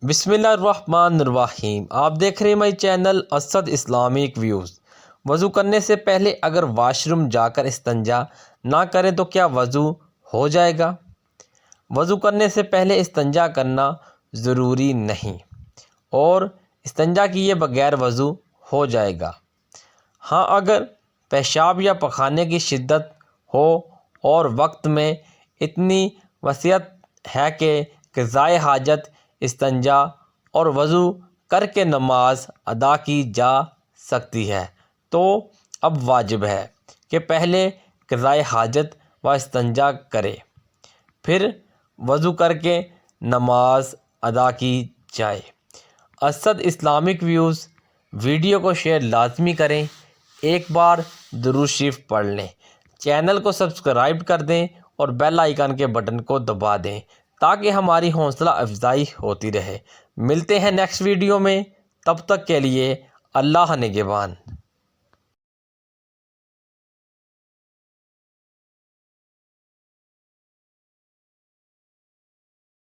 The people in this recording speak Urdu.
بسم اللہ الرحمن الرحیم۔ آپ دیکھ رہے ہیں my channel Asad Islamic views. وضو کرنے سے پہلے اگر واش روم جا کر استنجا نہ کریں تو کیا وضو ہو جائے گا؟ وضو کرنے سے پہلے استنجا کرنا ضروری نہیں اور استنجا کیے بغیر وضو ہو جائے گا۔ ہاں، اگر پیشاب یا پخانے کی شدت ہو اور وقت میں اتنی وسعت ہے کہ قضائے حاجت استنجا اور وضو کر کے نماز ادا کی جا سکتی ہے تو اب واجب ہے کہ پہلے قضائے حاجت و استنجا کرے، پھر وضو کر کے نماز ادا کی جائے۔ اسد اسلامک ویوز ویڈیو کو شیئر لازمی کریں، ایک بار درود شریف پڑھ لیں، چینل کو سبسکرائب کر دیں اور بیل آئیکن کے بٹن کو دبا دیں تاکہ ہماری حوصلہ افزائی ہوتی رہے۔ ملتے ہیں نیکسٹ ویڈیو میں، تب تک کے لیے اللہ نگہبان۔